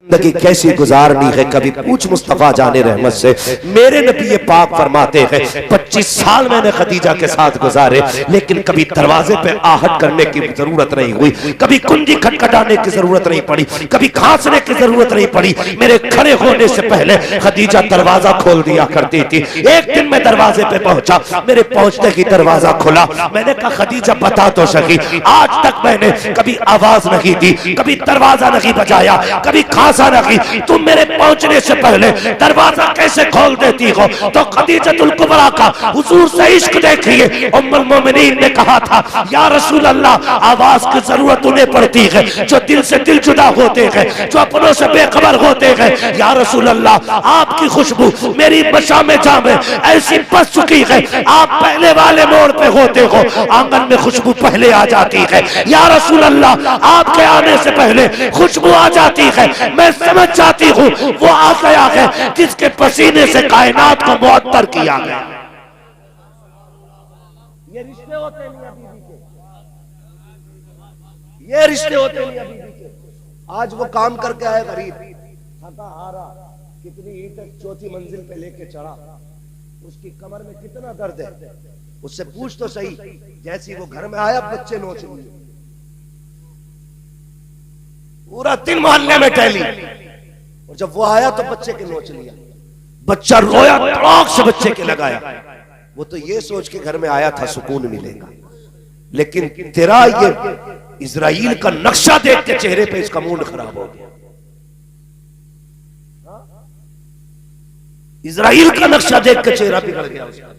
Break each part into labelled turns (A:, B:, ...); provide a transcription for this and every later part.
A: जिंदगी कैसी गुजारनी है कभी पूछ मुस्तफा जाने रहमत से। मेरे नबी ये पाक फरमाते हैं 25 साल मैंने खदीजा के साथ गुजारे, लेकिन कभी दरवाजे पे आहट करने की जरूरत नहीं हुई, कभी कुंजी खटखटाने की जरूरत नहीं पड़ी, कभी खांसने की जरूरत नहीं पड़ी। मेरे खड़े होने से पहले खदीजा दरवाजा खोल दिया करती थी। एक दिन मैं दरवाजे पे पहुंचा, मेरे पहुंचते ही दरवाजा खुला। मैंने कहा खदीजा बता तो सकी, आज तक मैंने कभी आवाज नहीं दी, कभी दरवाजा नहीं बजाया, कभी खांसा नहीं, तुम मेरे पहुंचने से पहले दरवाजा कैसे खोल देती हो? तो खदीजतुल कुबरा का हुजूर से इश्क देखिए। उम्मुल मोमिनीन ने कहा था या रसूल अल्लाह, आवाज की जरूरत उन्हें पड़ती है जो दिल से दिल जुदा होते हैं, जो अपनों से बेखबर होते हैं। या रसूल अल्लाह, आपकी खुशबू मेरी बशा में जामे ऐसी बस चुकी है, आप पहले वाले मोड़ पे होते हो, आंगन में खुशबू पहले आ जाती है। या रसूल अल्लाह, आपके आने से पहले खुशबू आ जाती है, मैं समझ जाती हूँ वो आ गया है जिसके पसीने से कायनात को मुअत्तर किया गया। ये रिश्ते होते नहीं अभी के, ये रिश्ते होते नहीं अभी के। आज वो काम करके आए गरीब, थका हारा, कितनी ईंटें चौथी मंजिल पे लेके चढ़ा, उसकी कमर में कितना दर्द है, उससे पूछ तो सही। जैसी वो घर में आया बच्चे नोच लिए, पूरा दिन मोहल्ले में टहली, और जब वो आया तो बच्चे के नोच लिया। बच्चा रोया, तड़ाक से बच्चे के लगाया। वो तो ये सोच के घर में आया था सुकून मिलेगा, लेकिन तेरा ये इजराइल का नक्शा देख के चेहरे पे इसका मूड खराब हो गया। इजराइल का नक्शा देख के चेहरा बिगड़ गया उसका।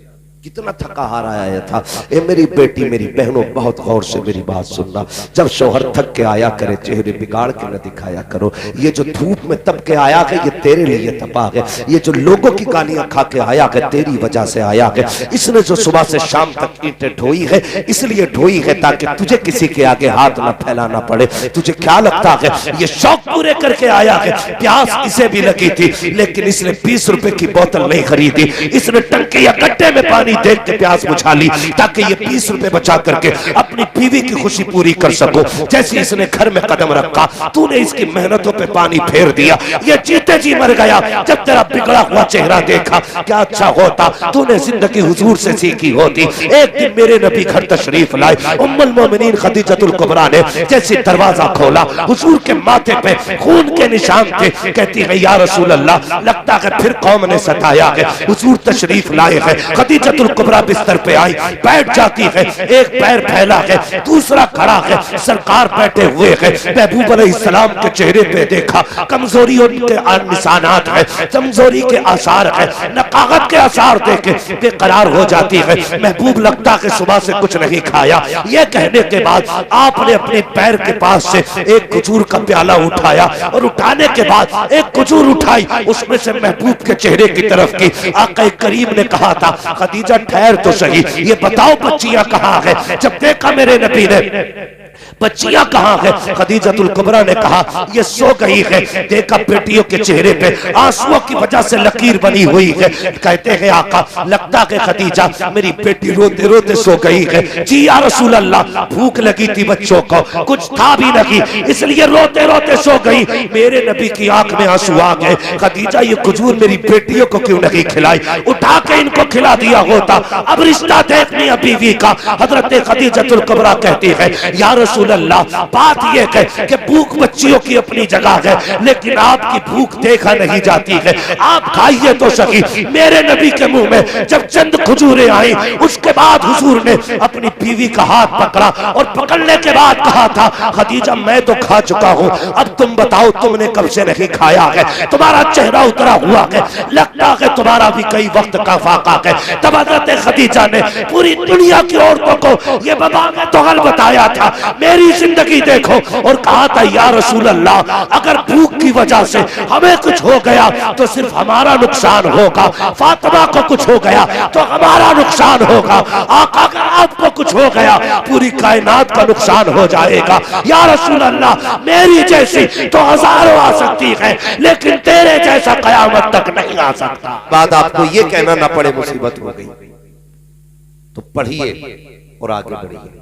A: कितना थका हारा आया था। ए मेरी बेटी, मेरी बहनों, बहुत गौर से मेरी बात सुनना। जब शौहर थक के आया करे, चेहरे बिगाड़ के न दिखाया करो। ये जो धूप में तप के आया है, ये तेरे लिए तपा है। ये जो लोगों की गालियां खा के आया है, तेरी वजह से आया है। इसने जो सुबह से शाम तक ईंटें ढोई है, इसलिए ढोई है ताकि तुझे किसी के आगे हाथ न फैलाना पड़े। तुझे क्या लगता है ये शौक पूरे करके आया है? प्यास इसे भी लगी थी, लेकिन इसने 20 रुपए की बोतल नहीं खरीदी। इसने टंकी या गड्ढे में पानी देख के प्यास बुझा ली ताकि ये 20 रुपए बचा करके अपनी बीवी की खुशी पूरी कर सको। जैसे इसने घर में कदम रखा, तूने इसकी मेहनतों पे पानी फेर दिया। ये जीते जी मर गया। जब तेरा बिगड़ा हुआ चेहरा देखा, क्या अच्छा होता तूने जिंदगी हुजूर से सीखी होती। एक दिन मेरे नबी घर तशरीफ लाए। उम्मुल मोमिनीन खदीजतुल कुबरा ने जैसे दरवाजा खोला, हुजूर के माथे पे खून के निशान थे। कहती है या रसूल अल्लाह, लगता है फिर कौम ने सताया है। हुजूर तशरीफ लाए हैं। खदीजतुल कुबरा बिस्तर पे आई, बैठ जाती है। एक पैर फैला है, दूसरा खड़ा है। सरकार बैठे हुए हैं। महबूब अलैहिस्सलाम के चेहरे पे देखा, कमजोरी के निशानात है, कमजोरी के आसार है, नकागत के आसार देखे बेकरार हो जाती है। महबूब लगता है सुबह से कुछ नहीं खाया। यह कहने के बाद आपने अपने पैर के पास से एक खजूर का प्याला उठाया, और उठाने के बाद एक खजूर उठाई, उसमें से महबूब के चेहरे की तरफ की। आका करीम ने कहा था खदीजा ठहर तो सही, ये बताओ बच्चियां कहाँ है? जब देखा मेरे नबी ने बच्चियां कहाँ है? खदीजतुल कुबरा ने कहा ये सो गई है। देखा बेटियों के चेहरे पे आंसुओं की वजह से लकीर बनी हुई है। कहते हैं आका, लगता है खदीजा मेरी बेटी रोते रोते सो गई है। जी या रसूल अल्लाह, भूख लगी थी बच्चों को, कुछ था भी नहीं, इसलिए रोते रोते सो गई। मेरे नबी की आंख में आंसू आ गए। खदीजा ये खजूर मेरी बेटियों को क्यों नहीं खिलाई? उठा के इनको खिला दिया होता। अब रिश्ता देखनी बीवी का। हजरत खदीजतुल कुबरा कहती है या रसूल अल्लाह, बात यह है कि भूख बच्चियों की अपनी जगह है, लेकिन आपकी भूख देखा नहीं जाती है। आप खाइए तो सही। मेरे नबी के मुंह में जब चंद खजूरें आई, उसके बाद हुजूर ने अपनी बीवी का हाथ पकड़ा, और पकड़ने के बाद कहा था खदीजा मैं तो खा चुका हूं, अब तुम बताओ तुमने कब से नहीं खाया है? तुम्हारा चेहरा उतरा हुआ है, लगता है तुम्हारा भी कई वक्त का फाका है। तब हजरत खदीजा ने पूरी दुनिया की औरतों को यह बबाग तोहल बताया था, मेरी जिंदगी देखो, और कहा था या रसूल अल्लाह, अगर भूख की वजह से हमें कुछ हो गया तो सिर्फ हमारा नुकसान होगा। फातिमा को कुछ हो गया तो हमारा नुकसान होगा। आका अगर आपको कुछ हो गया पूरी कायनात का नुकसान हो जाएगा। या रसूल अल्लाह, मेरी जैसी तो हजारों आ सकती है, लेकिन तेरे जैसा कयामत तक नहीं आ सकता। बाद आपको ये कहना ना पड़े मुसीबत हो गई, तो पढ़िए और आगे बढ़िए।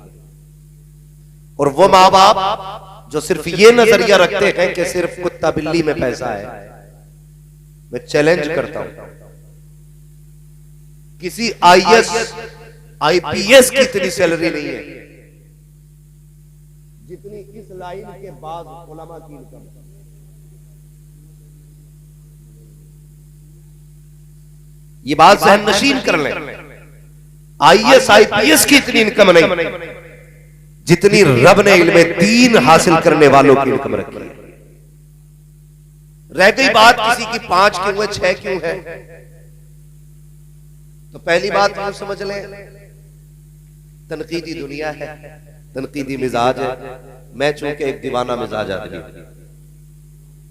A: और वो माँ बाप जो सिर्फ ये नजरिया रखते हैं कि सिर्फ कुत्ता बिल्ली में पैसा है, मैं चैलेंज करता हूं, किसी आईएएस आईपीएस की इतनी सैलरी नहीं है जितनी इस लाइन के बाद उलमा की इनकम। ये बात सहन नशीन कर लें, आईएएस आईपीएस की इतनी इनकम नहीं जितनी रब ने इल्मे दीन हासिल करने वालों की इनकम रखी है। रह गई बात किसी की 5 क्यों है 6 क्यों है, तो पहली बात हम समझ लें, तनकीदी दुनिया है, तनकीदी मिजाज है। मैं चूंकि एक दीवाना मिजाज आदमी,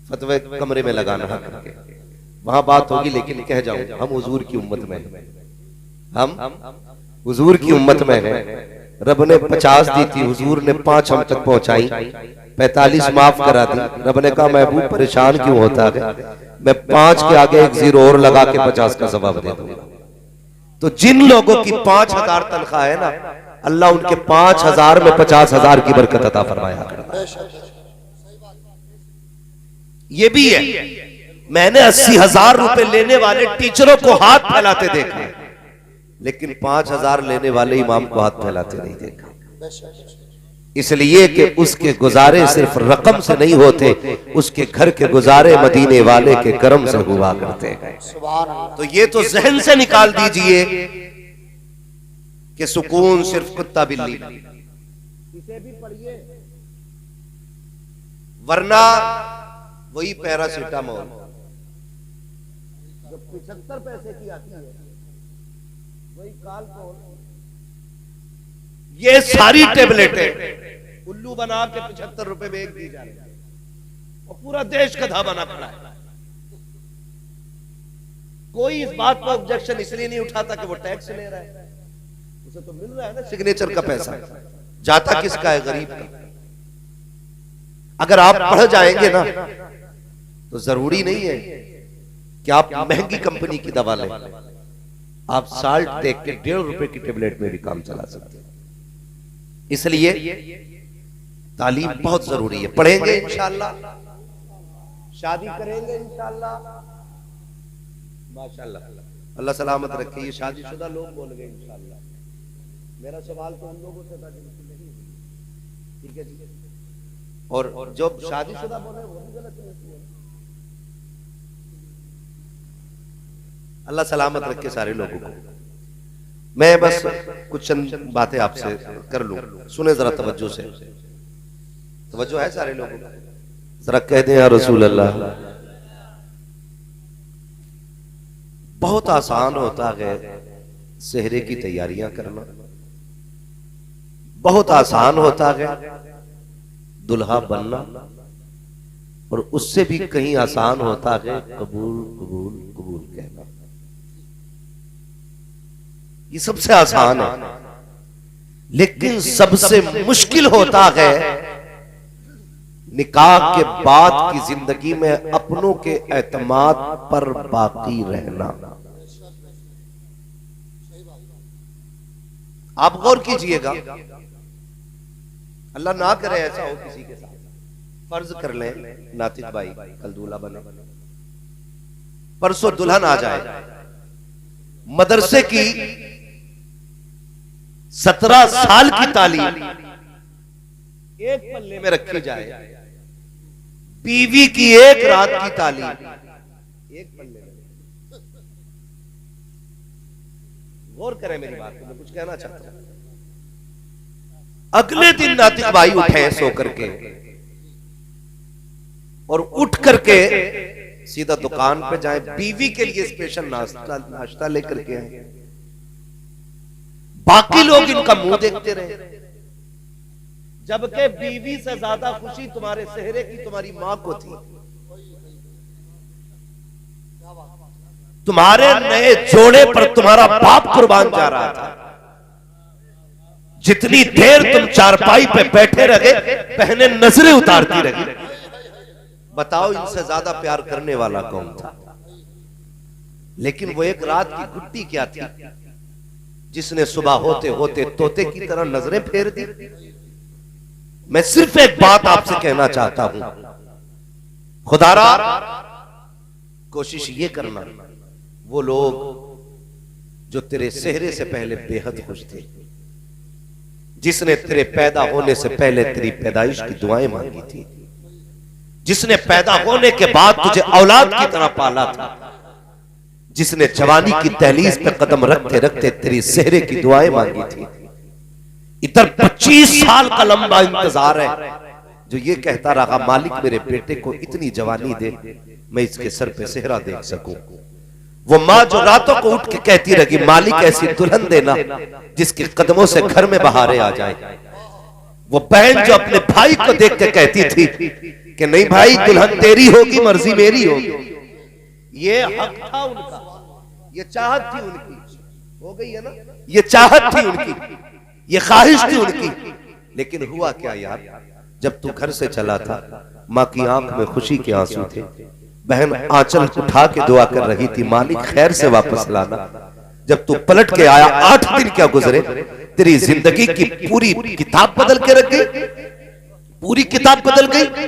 A: फतवे कमरे में लगाना करके वहां बात होगी, लेकिन कह जाऊं हम हुजूर की उम्मत में हैं, हम हुजूर की उम्मत में हैं। रब ने 50 दी थी, हुजूर ने 5 हम तक पहुंचाई, 45 माफ करा दी। रब ने कहा महबूब परेशान क्यों होता है, मैं 5 के आगे एक 0 और लगा के 50 का सवाब दे दूंगा। तो जिन लोगों की 5000 तनख्वाह है ना, अल्लाह उनके 5000 में 50,000 की बरकत अता फरमाया करता है। ये भी है, मैंने 80,000 रुपए लेने वाले टीचरों को हाथ फैलाते देखा, लेकिन 5,000 लेने वाले इमाम को हाथ फैलाते नहीं देखा। इसलिए कि उसके गुजारे सिर्फ रकम से नहीं होते, उसके घर के गुजारे मदीने वाले के करम से हुआ करते हैं। तो ये तो जहन से निकाल दीजिए कि सुकून सिर्फ कुत्ता बिल्ली, इसे भी पढ़िए, वरना वही पैरासीटामोल जो 75 पैसे की आती है, वही कालपोल, ये सारी टेबलेटें उल्लू बना के 75 रुपए में एक दी जा रही है, और पूरा देश गधा बना खड़ा है। कोई इस बात पर ऑब्जेक्शन इसलिए नहीं उठाता कि वो टैक्स ले रहा है, उसे तो मिल रहा है ना सिग्नेचर का पैसा, जाता किसका है, गरीब का। अगर आप पढ़ जाएंगे ना तो जरूरी नहीं है कि आप महंगी कंपनी की दवा लें, आप साल्ट देख के 1.5 रुपए की टेबलेट में भी काम चला सकते हैं। इसलिए तालीम बहुत जरूरी है। पढ़ेंगे इंशाअल्लाह, शादी करेंगे इंशाअल्लाह, माशाअल्लाह, अल्लाह सलामत रखे। ये शादीशुदा लोग बोल गए इंशाअल्लाह। मेरा सवाल तो उन लोगों से था जिनकी नहीं हुई, ठीक है जी, और जो शादीशुदा बोले वो भी गलत है। अल्लाह सलामत रखे सारे लोगों को। मैं बस कुछ चंद बातें आपसे कर लूं, सुने जरा तवज्जो से। तवज्जो है सारे लोगों को, जरा कह दें या रसूल अल्लाह। बहुत आसान होता है सेहरे की तैयारियां करना, बहुत आसान होता है दुल्हा बनना, और उससे भी कहीं आसान होता है कबूल कबूल कबूल कहना। ये सबसे आसान है, लेकिन सबसे मुश्किल होता है निकाह के बाद की जिंदगी में अपनों के एतमाद पर बाकी रहना। आप गौर कीजिएगा, अल्लाह ना करे ऐसा हो किसी के साथ। फर्ज कर लें नातिक भाई कल दूल्हा बने, परसों दुल्हन आ जाए, मदरसे की 17 साल की तालीम एक पल्ले में रखी जाए, बीवी की एक रात की तालीम एक पल्ले में। गौर करें मेरी बात को, मैं कुछ कहना चाहता हूं। अगले दिन नातिक भाई उठे सो करके, और उठ करके सीधा दुकान पे जाए, बीवी के लिए स्पेशल नाश्ता लेकर के आए। बाकी लोग इनका मुंह देखते रहे, जबकि बीवी से ज्यादा खुशी तुम्हारे सेहरे की तुम्हारी मां को थी। तुम्हारे नए जोड़े पर तुम्हारा बाप कुर्बान जा रहा था। जितनी देर तुम चारपाई पे बैठे रहे, बहनें नजरें उतारती रही। बताओ इनसे ज्यादा प्यार करने वाला कौन था? लेकिन वो एक रात की गुट्टी क्या थी जिसने सुबह होते होते तोते की तरह नजरें फेर दी। मैं सिर्फ एक बात आपसे कहना चाहता हूं, खुदारा कोशिश ये करना, वो लोग जो तेरे सेहरे से पहले बेहद खुश थे, जिसने तेरे पैदा होने से पहले तेरी पैदाइश की दुआएं मांगी थी, जिसने पैदा होने के बाद तुझे औलाद की तरह पाला था, जिसने जवानी की दहलीज पे कदम रखते रखते तेरी सेहरे की दुआएं मांगी थी, इधर 25 साल का लंबा इंतजार है, जो ये कहता रहा मालिक मेरे बेटे को इतनी जवानी दे, मैं इसके सर पे सेहरा देख सकूं। वो माँ जो रातों को उठ के कहती रही मालिक ऐसी दुल्हन देना जिसके कदमों से घर में बहारें आ जाए। वो बहन जो अपने भाई को देख के कहती थी कि नहीं भाई दुल्हन तेरी होगी मर्जी मेरी होगी। ये हक था उनका, ये चाहत थी उनकी, हो गई है ना, ये चाहत थी उनकी, ये ख्वाहिश थी उनकी। लेकिन हुआ क्या यार, जब तू घर से चला था माँ की आंख में खुशी के आंसू थे, बहन आंचल उठा के दुआ कर रही थी मालिक खैर से वापस लाना। जब तू पलट के आया 8 दिन क्या गुजरे, तेरी जिंदगी की पूरी किताब बदल के रख गई, पूरी किताब बदल गई।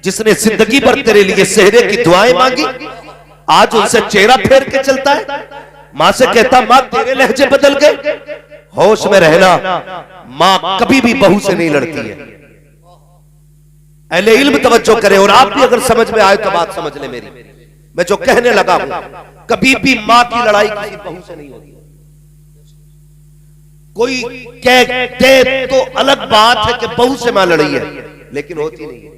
A: जिसने जिंदगी भर तेरे लिए सेहरे की दुआएं मांगी, आज उनसे चेहरा फेर के चलता है। मां से कहता मां तेरे लहजे बदल गए। होश में रहना, मां कभी भी बहू से नहीं लड़ती है। अहले इल्म तवज्जो करे, और आप भी अगर समझ में आए तो बात समझ ले मेरी, मैं जो कहने लगा हूं, कभी भी मां की लड़ाई किसी बहू से नहीं होगी। कोई कहते तो अलग बात है कि बहू से मां लड़ी है, लेकिन होती नहीं है।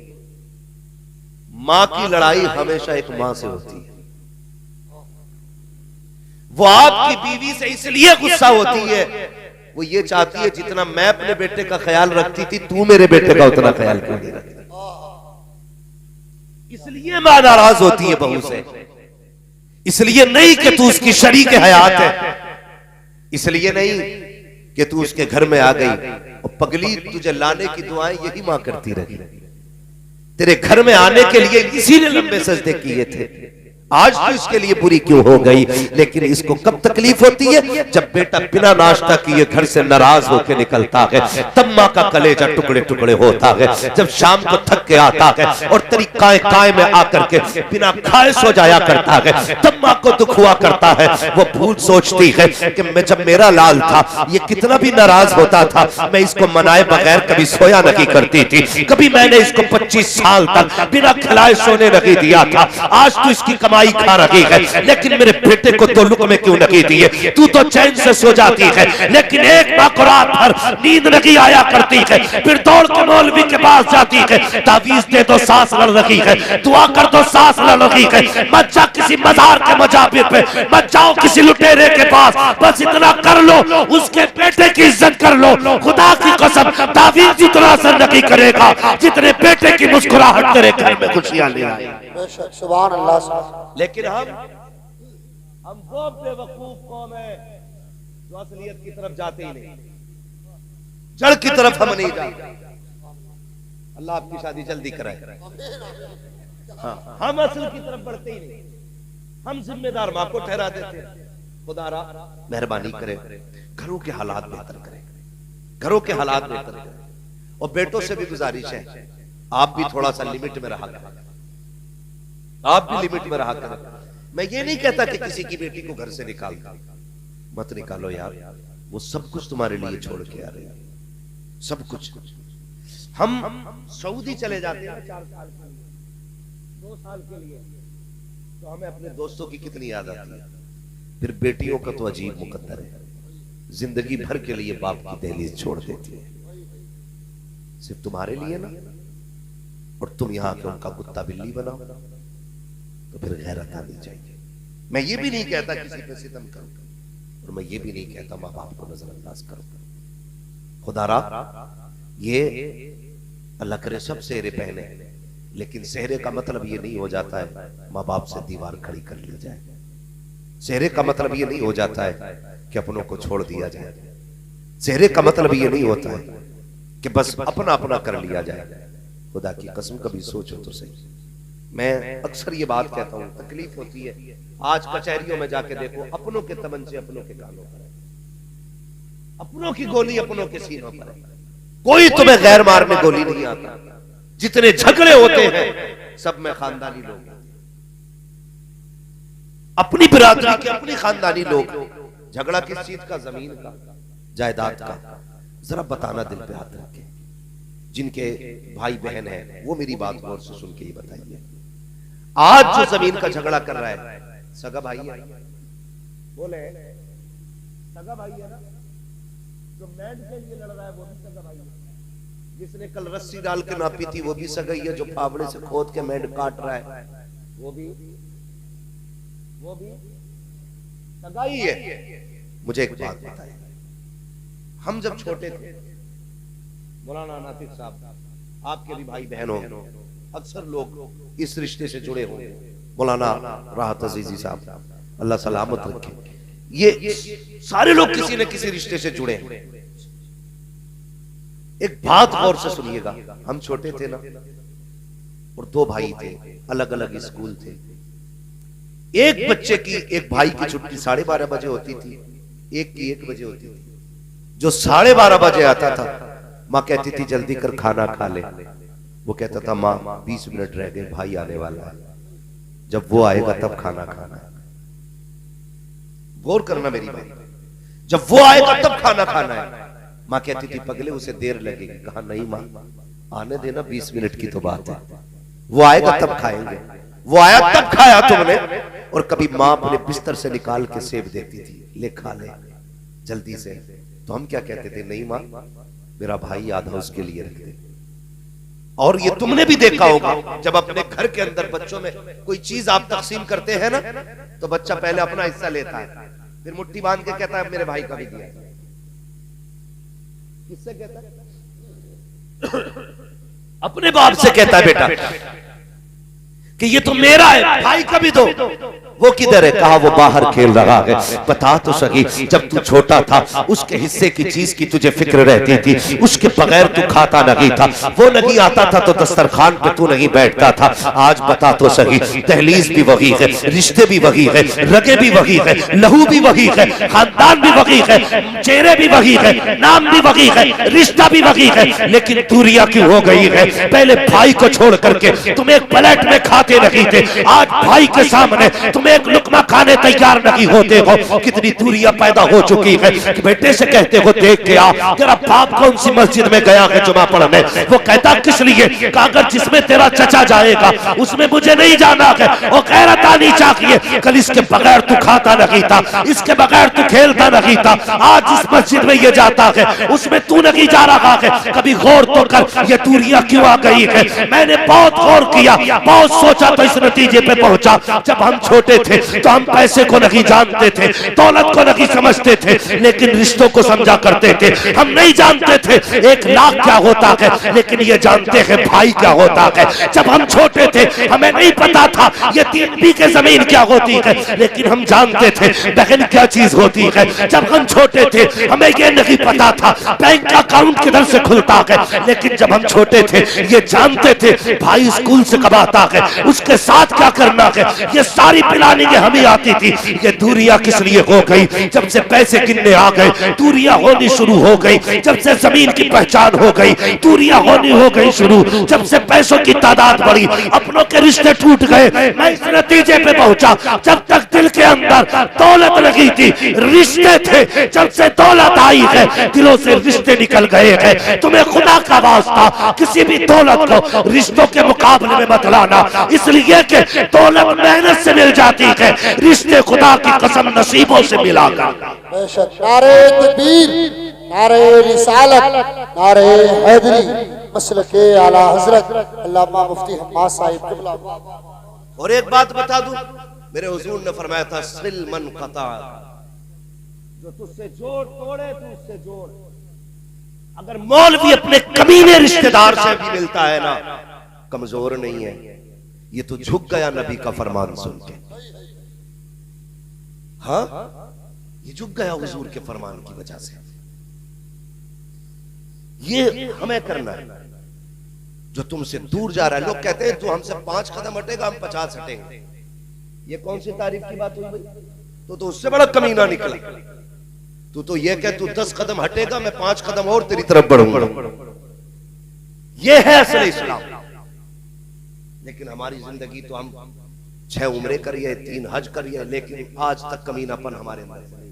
A: मां की लड़ाई हमेशा एक मां से होती है। वो आपकी बीवी से इसलिए गुस्सा होती है, वो ये चाहती है जितना मैं अपने बेटे का ख्याल रखती थी तू मेरे बेटे का उतना ख्याल क्यों नहीं रखती। इसलिए मां नाराज होती है बहू से, इसलिए नहीं कि तू उसकी शरीक हयात है, इसलिए नहीं कि तू उसके घर में आ गई और पगली तुझे लाने की दुआएं यही मां करती रही। तेरे घर में आने के लिए इसी ने लंबे सजदे किए थे, आज तो इसके लिए बुरी क्यों हो गई। लेकिन इसको कब तकलीफ होती है, जब बेटा बिना नाश्ता किए घर से नाराज होकर निकलता है, तब माँ का कलेजा टुकड़े टुकड़े होता है। जब शाम को थक के आता है और तेरी काय में आकर के बिना खाए सो जाया करता है, तब माँ को दुख हुआ करता है। वो भूल सोचती है कि मैं जब मेरा लाल था ये कितना भी नाराज होता था, मैं इसको मनाए बगैर कभी सोया नहीं करती थी, कभी मैंने इसको 25 साल तक बिना खिलाए सोने नहीं दिया था। आज तो इसकी कमाई खा रही है, लेकिन मेरे बेटे को तो लुक में क्यों नहीं दिए। तू तो चैन से सो जाती है, लेकिन एक माँ को रात भर नींद नहीं आया करती है, फिर दौड़ के मौलवी के पास जाती है, तावीज दे दो सांस लड़ रही है, दुआ कर दो सांस लड़ रही है। मत जा किसी मजार के मजाबिर पे, मत जाओ किसी लुटेरे के पास, बस इतना कर लो उसके बेटे की इज्जत कर लो। खुदा की कसम तावीज जितना असर नहीं करेगा जितने बेटे की मुस्कुराहट तेरे घर में खुशियां ले आए।
B: सुभान अल्लाह।
A: लेकिन हम वो बेवकूफ कौम है जो असलियत की तरफ जाते ही नहीं, जड़ की तरफ हम नहीं जाते। अल्लाह आपकी शादी जल्दी कराए। हाँ, हम असल की तरफ बढ़ते ही नहीं, हम जिम्मेदार मां को ठहरा देते हैं। खुदारा मेहरबानी करे, घरों के हालात बेहतर करें, घरों के हालात बेहतर करें। और बेटों से भी गुजारिश है, आप भी थोड़ा सा लिमिट में रहा करें, आप भी लिमिट में रहा करें। मैं ये नहीं कहता कि किसी की बेटी को घर से निकाल मत निकालो यार, वो सब कुछ तुम्हारे लिए छोड़ के आ रहे हैं, सब कुछ। हम सऊदी चले जाते हैं 4 साल के लिए, 2 साल के लिए, तो हमें अपने दोस्तों की कितनी याद आती है। फिर बेटियों का तो अजीब मुकद्दर है, जिंदगी भर के लिए बाप की दहलीज छोड़ देती है, सिर्फ तुम्हारे लिए ना, और तुम यहाँ के उनका कुत्ता बिल्ली बनाओ, तो फिर गैरत आनी चाहिए। मैं ये भी नहीं कहता किसी पे सितम करो, और मैं ये भी नहीं कहता माँ बाप को नजरअंदाज करो। खुदारा ये अल्लाह करे सब सेहरे पहने, लेकिन सेहरे का मतलब ये नहीं हो जाता है माँ बाप से दीवार खड़ी कर ली जाए। सेहरे का मतलब ये नहीं हो जाता है कि अपनों को छोड़ दिया जाए। सेहरे का मतलब ये नहीं होता है कि बस अपना अपना कर लिया जाए। खुदा की कसम कभी सोचो तो सही। मैं अक्सर ये बात कहता हूं, तकलीफ होती है। आज कचहरियों में जाके देखो, अपनों के तमंचे अपनों के गालों पर, अपनों की गोली अपनों के सीनों पर। कोई तुम्हें गैर मारने गोली नहीं आता। जितने झगड़े होते हैं सब में खानदानी लोग, अपनी बिरादरी के अपनी खानदानी लोग। झगड़ा किस चीज का? जमीन का, जायदाद का। जरा बताना दिल पे हाथ रखे, जिनके भाई बहन हैं वो मेरी बात गौर से सुन के ही बताइए। आज जो जमीन का झगड़ा कर रहा है सगा भाई है, बोले सगा भाई है ना? जो मैंड के लिए लड़ रहा है वो भी सगा भाई है। जिसने कल रस्सी डाल के नापी थी वो भी सगा ही है। जो फावड़े से खोद के मैंड काट रहा है वो भी सगा ही है। मुझे एक बात बताइए, हम जब छोटे थे, मौलाना नातिक साहब, आपके भी भाई बहन होंगे, अक्सर लोग इस रिश्ते से जुड़े होंगे, मौलाना राहत अजीजी साहब, अल्लाह सलामत रखे। ये सारे लोग किसी न किसी रिश्ते से जुड़े हैं। एक बात गौर से सुनिएगा, हम छोटे थे ना, और दो भाई थे, अलग अलग स्कूल थे। एक बच्चे की, एक भाई की छुट्टी 12:30 बजे होती थी, एक की 1 बजे होती थी। जो 12:30 बजे आता था, माँ कहती थी जल्दी कर खाना खा ले। वो कहता था माँ 20 मिनट रह गए, भाई आने वाला है, जब वो आएगा तब खाना खाना है। गौर करना मेरी बात, जब वो आएगा तब खाना खाना है। माँ कहती थी पगले उसे देर लगेगी। कहा नहीं माँ, आने देना, 20 मिनट की तो बात है, वो आएगा तब खाएंगे। वो आया तब खाया तुमने। और कभी माँ अपने बिस्तर से निकाल के सेब देती थी, ले खा ले जल्दी से। तो हम क्या कहते थे? नहीं माँ, मेरा भाई आधा उसके लिए रख दे। और ये तुमने भी देखा होगा, जब अपने घर के अंदर बच्चों में कोई चीज आप तकसीम करते हैं ना, तो बच्चा पहले अपना हिस्सा लेता है, फिर मुट्ठी बांध के कहता है मेरे भाई का भी दिया। किससे कहता है? अपने बाप से कहता है बेटा कि ये तो मेरा है, भाई का भी दो। वो किधर है? कहा वो बाहर खेल रहा है। बता तो सही, जब तू छोटा था उसके हिस्से की चीज की तुझे फिक्र रहती थी, उसके बगैर तू खाता नहीं था। वो नहीं आता था तो दस्तरखान पे तू नहीं बैठता था। आज बता तो सही, दहलीज भी वही है, रिश्ते भी वही है, रगे भी वही है, लहू भी वही है, खानदान भी वही है, चेहरे भी वही है, नाम भी वही है, रिश्ता भी वही है, लेकिन दूरियां क्यों हो गई है? पहले भाई को छोड़ करके तुम एक प्लेट में खाते नहीं थे, आज भाई के सामने तुम एक लुकमा खाने तैयार नहीं होते हो। कितनी दूरियां पैदा हो चुकी है कि बेटे से कहते हो देख के आ, तेरा बाप कौन सी मस्जिद में गया है जुमा पढ़ने? वो कहता किस लिए? अगर जिसमें तेरा चचा जाएगा उसमें मुझे नहीं जाना है। वो गैरत आनी चाहिए। कल इसके बगैर तू खाता नहीं था, इसके बगैर तू खेलता नहीं था, आज इस मस्जिद में ये जाता है उसमें तू नहीं जा रहा है। कभी गौर तो कर, ये दूरियां क्यों आ गई है? मैंने बहुत गौर किया, बहुत सोचा, तो इस नतीजे पे पहुंचा। जब हम छोटे थे तो हम पैसे को नहीं जानते थे, दौलत को नहीं समझते थे, लेकिन रिश्तों को समझा करते थे। हम नहीं जानते थे 1 लाख क्या होता है, लेकिन ये जानते हैं भाई क्या होता है। जब हम छोटे थे हमें नहीं पता था ये 3 बीघे जमीन क्या होती है, लेकिन हम जानते थे बहन क्या चीज होती है। जब हम छोटे थे हमें ये नहीं पता था बैंक का अकाउंट किधर से खुलता है, लेकिन जब हम छोटे थे ये जानते थे भाई स्कूल से कब आता है, उसके साथ क्या करना है। ये सारी प्लानिंग हमें आती थी। ये दूरियां किस लिए हो गई? जब से पैसे गिनने आ गए दूरियां होनी शुरू हो गई। जब से जमीन की पहचान हो गई दूरियां होनी हो गई शुरू। जब से पैसों की तादाद बढ़ी अपनों के रिश्ते टूट गए। मैं इस नतीजे पे पहुंचा, जब तक दिल के अंदर दौलत लगी थी रिश्ते थे, जब से दौलत आई है दिलों से रिश्ते निकल गए हैं। तुम्हें खुदा का वास्ता किसी भी दौलत को रिश्तों के मुकाबले में मत लाना, इसलिए कि दौलत मेहनत से मिल जाती है, रिश्ते खुदा की कसम नसीबों से मिला कर।
B: बेशक। नारे तकबीर, नारे रिसालत, नारे हैदरी, मसलके आला हजरत अल्लामा मुफ्ती हम्माद साहिब क़िबला।
A: और एक बात बता दूं, मेरे हुजूर ने फरमाया था सिल मन क़ता, जो तुझसे जोड़ तोड़े तू उससे जोड़। अगर मौलवी अपने कमीने रिश्तेदार से भी मिलता है ना, कमजोर नहीं है, ये तो झुक गया नबी का फरमान सुन के। हाँ, ये झुक गया हुजूर के फरमान की वजह से। ये हमें करना है। जो तुमसे दूर जा रहा है, लोग कहते हैं तू हमसे 5 कदम हटेगा हम 50 हटेंगे। ये कौन सी तारीफ की बात हुई भाई? तो उससे बड़ा कमीना निकला। तू तो ये कह तू 10 कदम हटेगा मैं 5 कदम और तेरी तरफ बढ़ूंगा। ये है असल इस्लाम। लेकिन हमारी जिंदगी तो हम 6 उम्रे करिए, 3 हज करिए, लेकिन आज तक कमीनापन हमारे अंदर